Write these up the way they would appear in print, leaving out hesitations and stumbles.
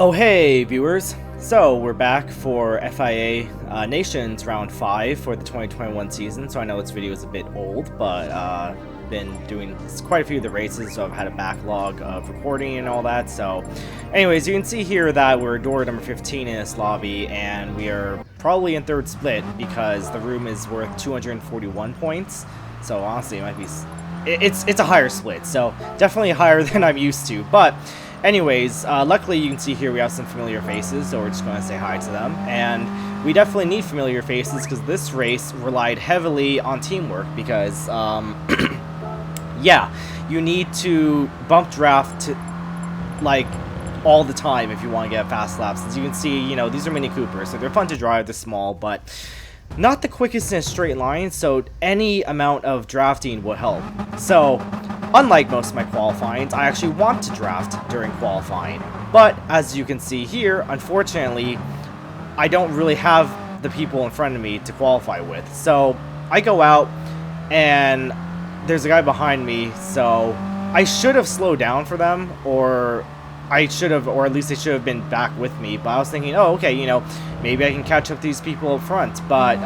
Oh hey viewers, so we're back for FIA Nations round 5 for the 2021 season. So I know this video is a bit old, but been doing quite a few of the races, so I've had a backlog of recording and all that. So anyways, you can see here that we're door number 15 in this lobby, and we are probably in third split because the room is worth 241 points. So honestly, it might be it's a higher split, so definitely higher than I'm used to. But anyways, luckily you can see here we have some familiar faces, so we're just going to say hi to them. And we definitely need familiar faces because this race relied heavily on teamwork because, yeah, you need to bump draft like all the time if you want to get fast laps. As you can see, you know, these are Mini Coopers, so they're fun to drive, they're small, but not the quickest in a straight line, so any amount of drafting will help. So unlike most of my qualifyings, I actually want to draft during qualifying, but as you can see here, unfortunately, I don't really have the people in front of me to qualify with. So I go out, and there's a guy behind me, so I should have slowed down for them, or I should have, or at least they should have been back with me. But I was thinking, oh, okay, you know, maybe I can catch up to these people up front. But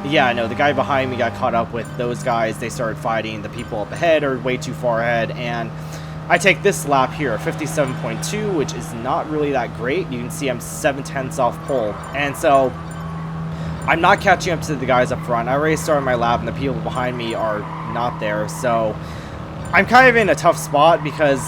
yeah, no, the guy behind me got caught up with those guys. They started fighting. The people up ahead are way too far ahead, and I take this lap here, 57.2, which is not really that great. You can see I'm 7/10 off pole, and so I'm not catching up to the guys up front. I already started my lap, and the people behind me are not there. So I'm kind of in a tough spot because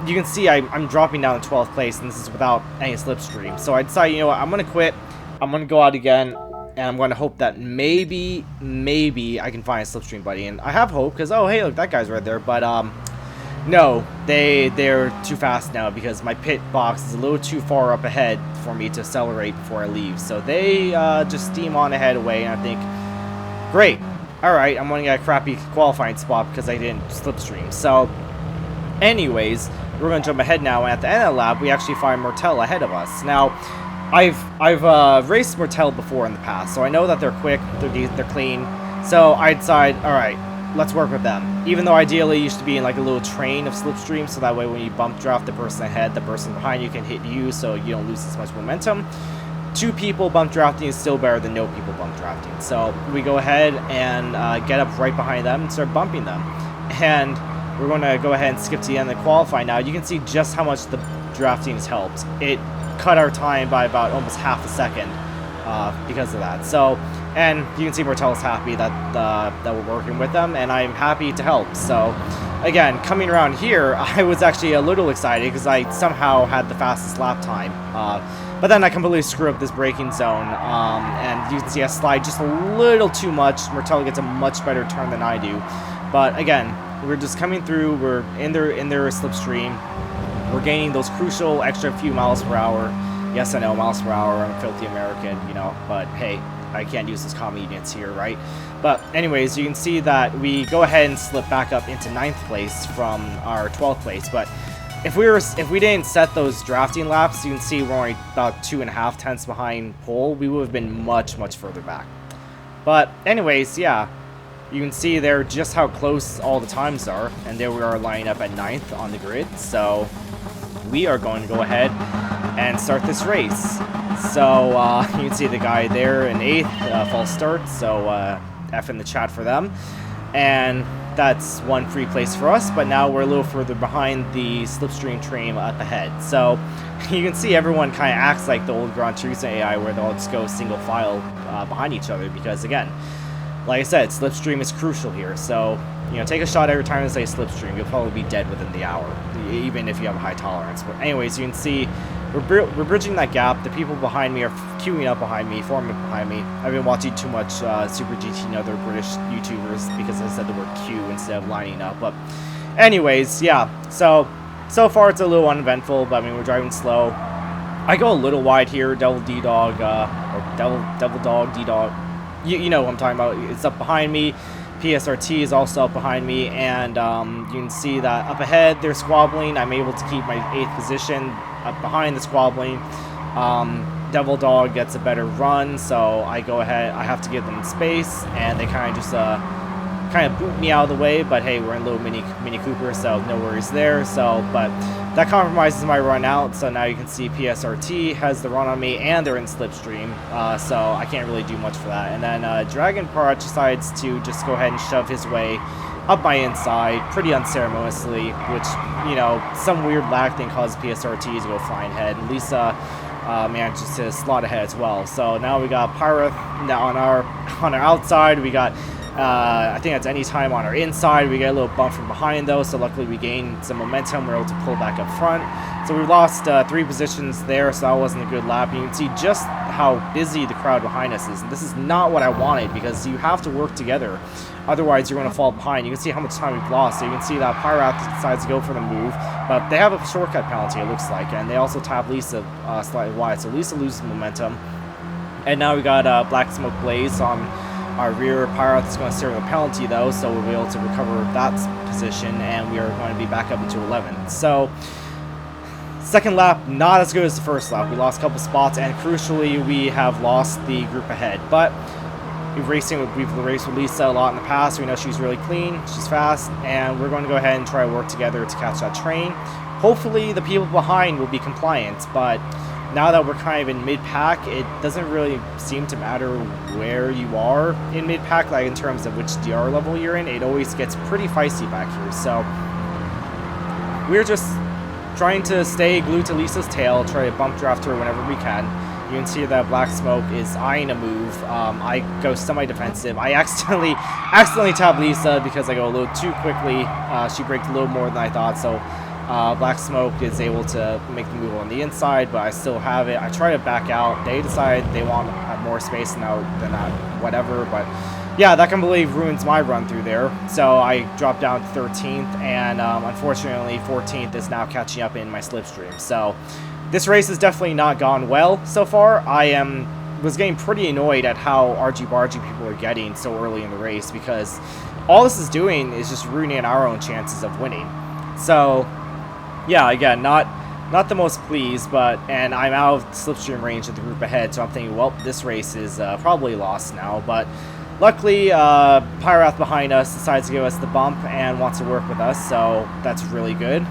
you can see I'm dropping down to 12th place, and this is without any slipstream. So I decided, you know what, I'm going to quit. I'm going to go out again, and I'm going to hope that maybe I can find a slipstream buddy. And I have hope because, oh, hey, look, that guy's right there. But no, they're too fast now because my pit box is a little too far up ahead for me to accelerate before I leave. So they just steam on ahead away, and I think, great. All right, I'm going to get a crappy qualifying spot because I didn't slipstream. So anyways, we're going to jump ahead now, and at the end of the lap, we actually find Mortel ahead of us. Now, I've raced Mortel before in the past, so I know that they're quick, they're clean. So I decide, all right, let's work with them. Even though ideally you should be in like a little train of slipstream, so that way when you bump draft the person ahead, the person behind you can hit you, so you don't lose as much momentum. 2 people bump drafting is still better than no people bump drafting. So we go ahead and get up right behind them and start bumping them. And we're going to go ahead and skip to the end of the qualifying now. You can see just how much the drafting has helped. It cut our time by about almost half a second because of that. So, and you can see Mortel's happy that we're working with them, and I'm happy to help. So, again, coming around here, I was actually a little excited because I somehow had the fastest lap time. But then I completely screw up this braking zone, and you can see I slide just a little too much. Mortel gets a much better turn than I do. But again, we're just coming through, we're in their slipstream, we're gaining those crucial extra few miles per hour. Yes, I know, miles per hour, I'm a filthy American, you know, but hey, I can't use those common units here, right? But anyways, you can see that we go ahead and slip back up into 9th place from our 12th place. But if we didn't set those drafting laps, you can see we're only about 2.5 tenths behind pole. We would have been much further back. But anyways, yeah, you can see there just how close all the times are, and there we are lining up at 9th on the grid. So we are going to go ahead and start this race. So you can see the guy there in 8th, false start, so F in the chat for them. And that's 1 free place for us, but now we're a little further behind the slipstream train up ahead. So you can see everyone kind of acts like the old Gran Turismo AI, where they'll just go single file behind each other because, again, like I said, slipstream is crucial here. So, you know, take a shot every time they say slipstream. You'll probably be dead within the hour, even if you have a high tolerance. But anyways, you can see we're bridging that gap. The people behind me are queuing up behind me, forming behind me. I've been watching too much Super GT and other British YouTubers because I said the word queue instead of lining up. But anyways, yeah. So far it's a little uneventful, but I mean, we're driving slow. I go a little wide here, Devil D-Dog, or Devil Dog, D-Dog. You know what I'm talking about. It's up behind me. PSRT is also up behind me, and you can see that up ahead they're squabbling. I'm able to keep my 8th position up behind the squabbling. Devil Dog gets a better run, so I go ahead. I have to give them space, and they kind of just boot me out of the way. But hey, we're in little Mini Cooper, so no worries there. So, but that compromises my run out, so now you can see PSRT has the run on me, and they're in slipstream, so I can't really do much for that. And then Dragon Parrot decides to just go ahead and shove his way up my inside pretty unceremoniously, which, you know, some weird lag thing causes PSRT to go flying ahead. And Lisa manages to slot ahead as well. So now we got Pyroth now on our outside. We got I think that's any time on our inside. We get a little bump from behind though, so luckily we gained some momentum. We're able to pull back up front. So we lost 3 positions there, so that wasn't a good lap. You can see just how busy the crowd behind us is. And this is not what I wanted, because you have to work together. Otherwise, you're going to fall behind. You can see how much time we've lost. So you can see that Pyroth decides to go for the move, but they have a shortcut penalty, it looks like, and they also tap Lisa slightly wide. So Lisa loses momentum. And now we got Black Smoke Blaze on our rear. Pyroth is going to serve the penalty though, so we'll be able to recover that position, and we are going to be back up into 11. So second lap, not as good as the first lap. We lost a couple spots, and crucially, we have lost the group ahead. But we've raced with Lisa a lot in the past. We know she's really clean, she's fast, and we're going to go ahead and try to work together to catch that train. Hopefully, the people behind will be compliant, but now that we're kind of in mid-pack, it doesn't really seem to matter where you are in mid-pack, like in terms of which DR level you're in. It always gets pretty feisty back here, so we're just trying to stay glued to Lisa's tail, try to bump draft her whenever we can. You can see that Black Smoke is eyeing a move. I go semi-defensive. I accidentally tap Lisa because I go a little too quickly. She braked a little more than I thought, so Black Smoke is able to make the move on the inside, but I still have it. I try to back out. They decide they want to have more space now than that, whatever, but yeah, that completely ruins my run through there. So I dropped down to 13th, and unfortunately 14th is now catching up in my slipstream. So this race has definitely not gone well so far. I was getting pretty annoyed at how argy-bargy people are getting so early in the race, because all this is doing is just ruining our own chances of winning. So yeah, again, not the most pleased, and I'm out of slipstream range of the group ahead, so I'm thinking, well, this race is probably lost now. But luckily, Pyroth behind us decides to give us the bump and wants to work with us, so that's really good.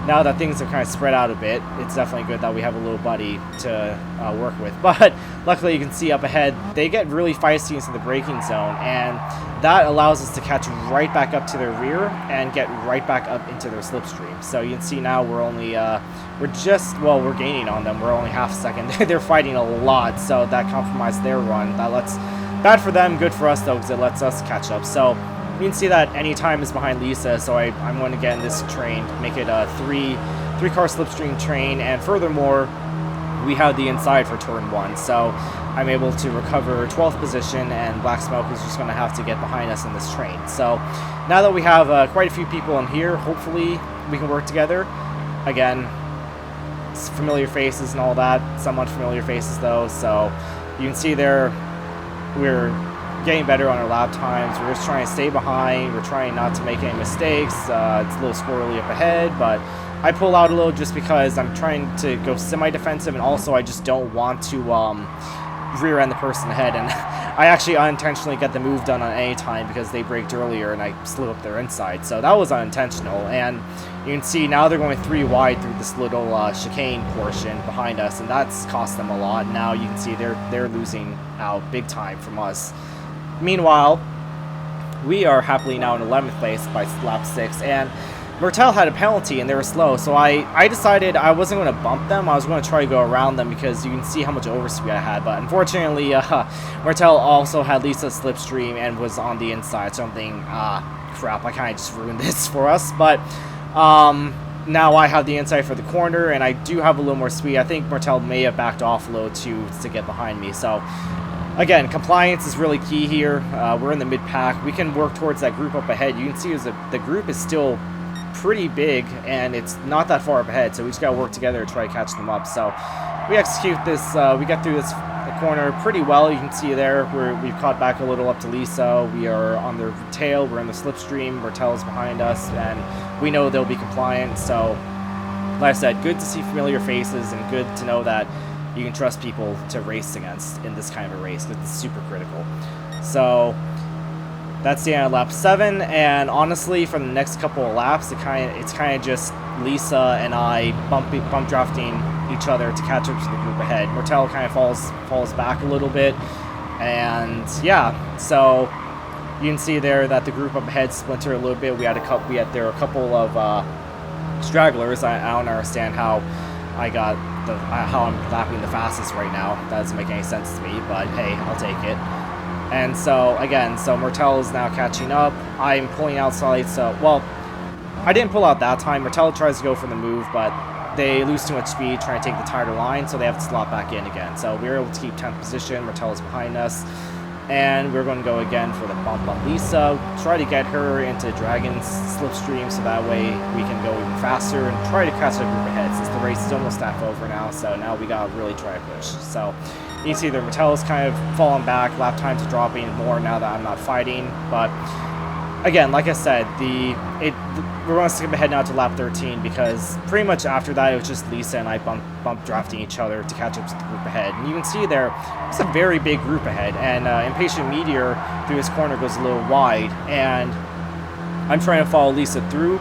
Now that things have kind of spread out a bit, it's definitely good that we have a little buddy to work with. But luckily, you can see up ahead, they get really feisty into the braking zone, and that allows us to catch right back up to their rear and get right back up into their slipstream. So you can see now we're only, we're gaining on them. We're only half a second. They're fighting a lot, so that compromised their run. Bad for them, good for us though, because it lets us catch up. So you can see that any time is behind Lisa, so I'm going to get in this train, make it a three-car slipstream train, and furthermore, we have the inside for turn 1, so I'm able to recover 12th position, and Black Smoke is just going to have to get behind us in this train. So now that we have quite a few people in here, hopefully we can work together. Again, familiar faces and all that, somewhat familiar faces though, so you can see there we're getting better on our lap times. We're just trying to stay behind. We're trying not to make any mistakes. It's a little squirrely up ahead, but I pull out a little just because I'm trying to go semi-defensive, and also I just don't want to rear-end the person ahead. And I actually unintentionally get the move done on any time because they braked earlier and I slid up their inside. So that was unintentional. And you can see now they're going 3 wide through this little chicane portion behind us, and that's cost them a lot. Now you can see they're losing out big time from us. Meanwhile, we are happily now in 11th place by lap 6, and Mertel had a penalty and they were slow, so I decided I wasn't going to bump them. I was going to try to go around them because you can see how much overspeed I had, but unfortunately, Mertel also had Lisa's slipstream and was on the inside, so I'm thinking, crap, I kind of just ruined this for us, but now I have the inside for the corner, and I do have a little more speed. I think Mertel may have backed off a little too to get behind me, so again, compliance is really key here. We're in the mid-pack. We can work towards that group up ahead. You can see the group is still pretty big, and it's not that far up ahead, so we just got to work together to try to catch them up. So we execute this. We get through this corner pretty well. You can see there we've caught back a little up to Lisa. We are on their tail. We're in the slipstream. Mertel's behind us, and we know they'll be compliant. So like I said, good to see familiar faces and good to know that you can trust people to race against in this kind of a race. It's super critical. So that's the end of lap 7, and honestly, for the next couple of laps, it's kind of just Lisa and I bump drafting each other to catch up to the group ahead. Mortel kind of falls back a little bit, and yeah, so you can see there that the group up ahead splintered a little bit. There were a couple of stragglers. I don't understand how I'm lapping the fastest right now. That doesn't make any sense to me, but hey, I'll take it. And so again, Mortel is now catching up. I'm pulling outside, so well, I didn't pull out that time. Mortel tries to go for the move, but they lose too much speed trying to take the tighter line, so they have to slot back in again. So we were able to keep 10th position. Mortel is behind us. And we're going to go again for the bump on Lisa, try to get her into Dragon's slipstream so that way we can go even faster and try to catch the group ahead since the race is almost half over now, so now we got to really try to push. So you can see the Mattel is kind of falling back, lap times are dropping more now that I'm not fighting, but again, like I said, we're going to skip ahead now to lap 13 because pretty much after that it was just Lisa and I bump drafting each other to catch up to the group ahead. And you can see there, it's a very big group ahead, and Impatient Meteor through his corner goes a little wide, and I'm trying to follow Lisa through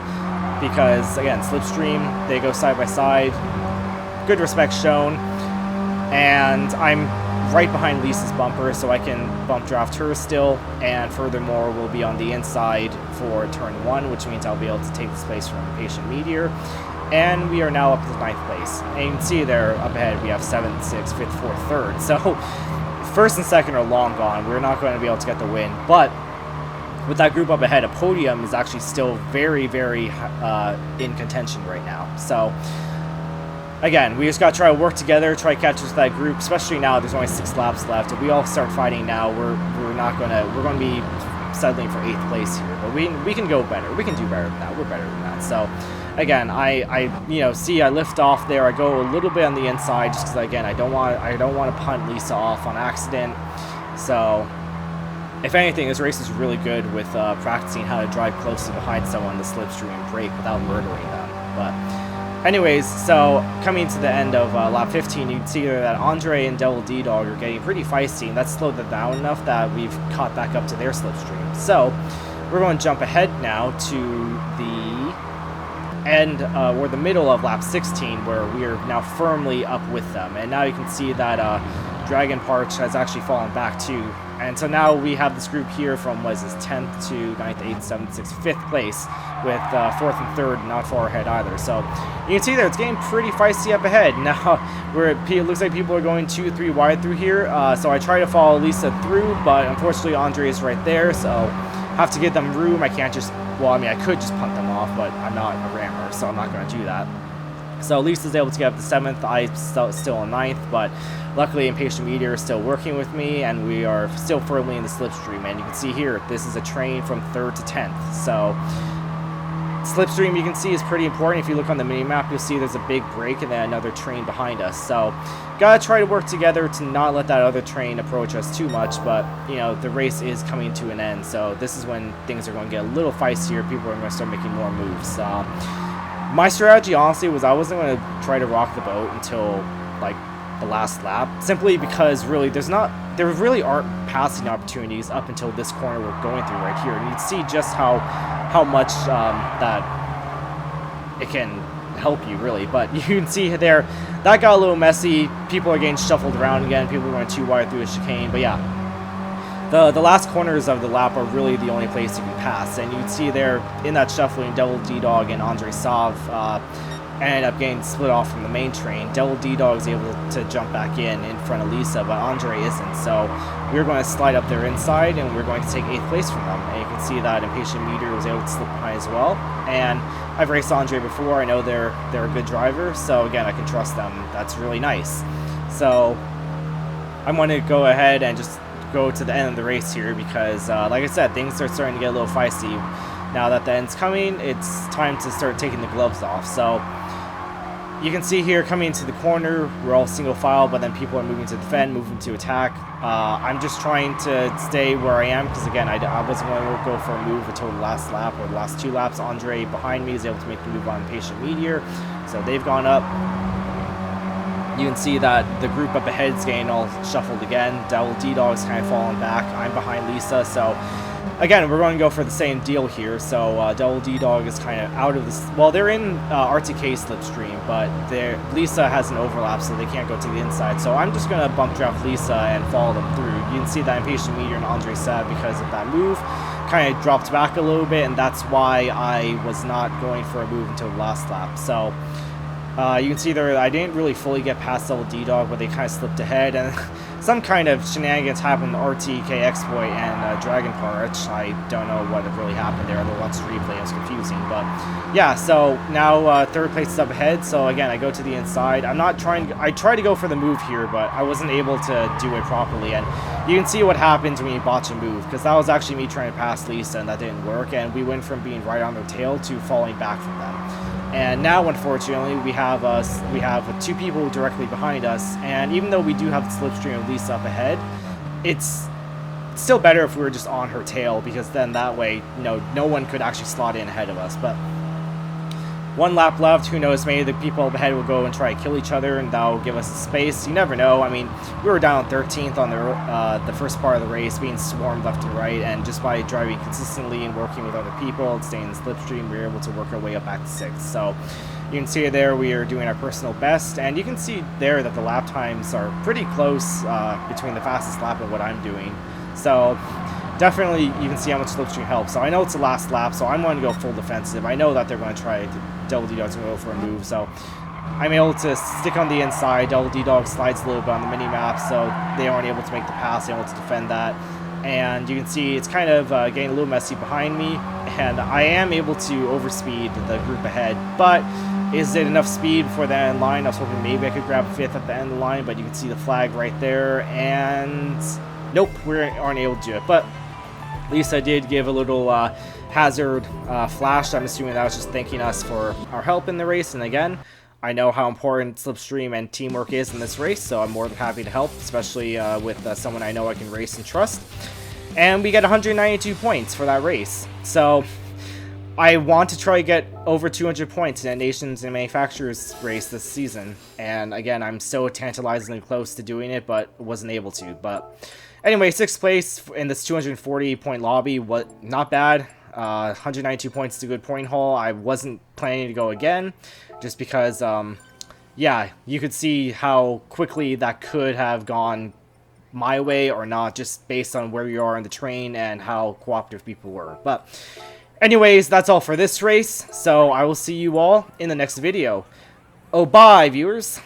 because, again, slipstream, they go side by side, good respect shown, and I'm right behind Lisa's bumper, so I can bump draft her still, and furthermore, we'll be on the inside for turn 1, which means I'll be able to take this place from Impatient Meteor, and we are now up to 9th place. And you can see there up ahead we have 7th, 6th, 5th, 4th, 3rd, so 1st and 2nd are long gone. We're not going to be able to get the win, but with that group up ahead, a podium is actually still very, very in contention right now. So again, we just got to try to work together, try to catch up to that group, especially now there's only 6 laps left. If we all start fighting now, we're going to be settling for 8th place here. But we can go better. We can do better than that. We're better than that. So again, I lift off there. I go a little bit on the inside just because, again, I don't want to punt Lisa off on accident. So if anything, this race is really good with practicing how to drive closely behind someone to slipstream and brake without murdering them. But anyways, so coming to the end of lap 15, you can see there that Andre and Devil D-Dog are getting pretty feisty, and that's slowed them down enough that we've caught back up to their slipstream. So we're going to jump ahead now to the end, or the middle of lap 16, where we are now firmly up with them. And now you can see that Dragon Parch has actually fallen back too. And so now we have this group here from, 10th to 9th, 8th, 7th, 6th, 5th place, with 4th and 3rd not far ahead either. So you can see there, it's getting pretty feisty up ahead. Now, it looks like people are going 2-3 wide through here. So I try to follow Lisa through, but unfortunately Andre is right there, so have to give them room. I can't just, well, I mean, I could just punt them off, but I'm not a rammer, so I'm not going to do that. So Lisa's able to get up to 7th, I'm still on 9th, but luckily Impatient Meteor is still working with me, and we are still firmly in the slipstream. And you can see here, this is a train from 3rd to 10th. So slipstream, you can see, is pretty important. If you look on the mini-map, you'll see there's a big break and then another train behind us. So gotta try to work together to not let that other train approach us too much, but, you know, the race is coming to an end. So this is when things are going to get a little feistier. People are going to start making more moves. My strategy, honestly, was I wasn't going to try to rock the boat until, like, the last lap, simply because really there really aren't passing opportunities up until this corner we're going through right here. And you can see just how much that it can help you, really. But you can see there, that got a little messy. People are getting shuffled around again. People are going too wide through the chicane. But yeah, the last corners of the lap are really the only place you can pass. And you can see there, in that shuffling, Devil D-Dog and Andre Sav ended up getting split off from the main train. Devil D-Dog is able to jump back in front of Lisa, but Andre isn't. So we're going to slide up their inside, and we're going to take 8th place from them. And you can see that Impatient Meteor was able to slip behind as well. And I've raced Andre before. I know they're a good driver, so again, I can trust them. That's really nice. So I'm going to go ahead and just go to the end of the race here because, like I said, things are starting to get a little feisty. Now that the end's coming, it's time to start taking the gloves off. So you can see here, coming into the corner, we're all single file, but then people are moving to defend, moving to attack. I'm just trying to stay where I am because, again, I wasn't going to go for a move until the last lap or the last 2 laps. Andre behind me is able to make the move on Impatient Meteor, so they've gone up. You can see that the group up ahead is getting all shuffled again. Devil D-Dog's kind of falling back. I'm behind Lisa, so again, we're going to go for the same deal here. So Double D-Dog is kind of out of this. Well, they're in RTK slipstream, but Lisa has an overlap, so they can't go to the inside. So I'm just going to bump draft Lisa and follow them through. You can see that Impatient Meteor and Andre Sad, because of that move, kind of dropped back a little bit, and that's why I was not going for a move until the last lap. So you can see there, I didn't really fully get past Double D-Dog, but they kind of slipped ahead, and some kind of shenanigans happened in RTK Exploit and Dragon Parch. I don't know what really happened there. The watch replay, it was confusing, but yeah. So now third place is up ahead. So again, I go to the inside. I tried to go for the move here, but I wasn't able to do it properly, and you can see what happens when you botch a move, because that was actually me trying to pass Lisa, and that didn't work, and we went from being right on their tail to falling back from them. And now, unfortunately, we have two people directly behind us, and even though we do have the slipstream of Lisa up ahead, it's still better if we were just on her tail, because then that way, no one could actually slot in ahead of us. But one lap left, who knows, maybe the people up ahead will go and try to kill each other, and that'll give us a space. You never know. I mean, we were down 13th on the first part of the race, being swarmed left and right, and just by driving consistently and working with other people and staying in the slipstream, we were able to work our way up back to 6th. So you can see there we are doing our personal best, and you can see there that the lap times are pretty close between the fastest lap and what I'm doing. So definitely you can see how much slipstream helps. So I know it's the last lap, so I'm going to go full defensive. I know that they're going to try to Double D-Dog's going to go for a move, so I'm able to stick on the inside. Double D-Dog slides a little bit on the mini-map, so they aren't able to make the pass. They aren't able to defend that. And you can see it's kind of getting a little messy behind me, and I am able to overspeed the group ahead, but is it enough speed before the end of the line? I was hoping maybe I could grab 5th at the end of the line, but you can see the flag right there, and nope, we aren't able to do it. But Lisa did give a little hazard flash. I'm assuming that was just thanking us for our help in the race. And again, I know how important slipstream and teamwork is in this race, so I'm more than happy to help, especially with someone I know I can race and trust. And we get 192 points for that race. So I want to try to get over 200 points in a Nations and Manufacturers race this season. And again, I'm so tantalizingly close to doing it, but wasn't able to. But anyway, 6th place in this 240 point lobby, not bad. 192 points is a good point haul. I wasn't planning to go again, just because, yeah, you could see how quickly that could have gone my way or not, just based on where you are in the train and how cooperative people were. But anyways, that's all for this race, so I will see you all in the next video. Oh, bye, viewers!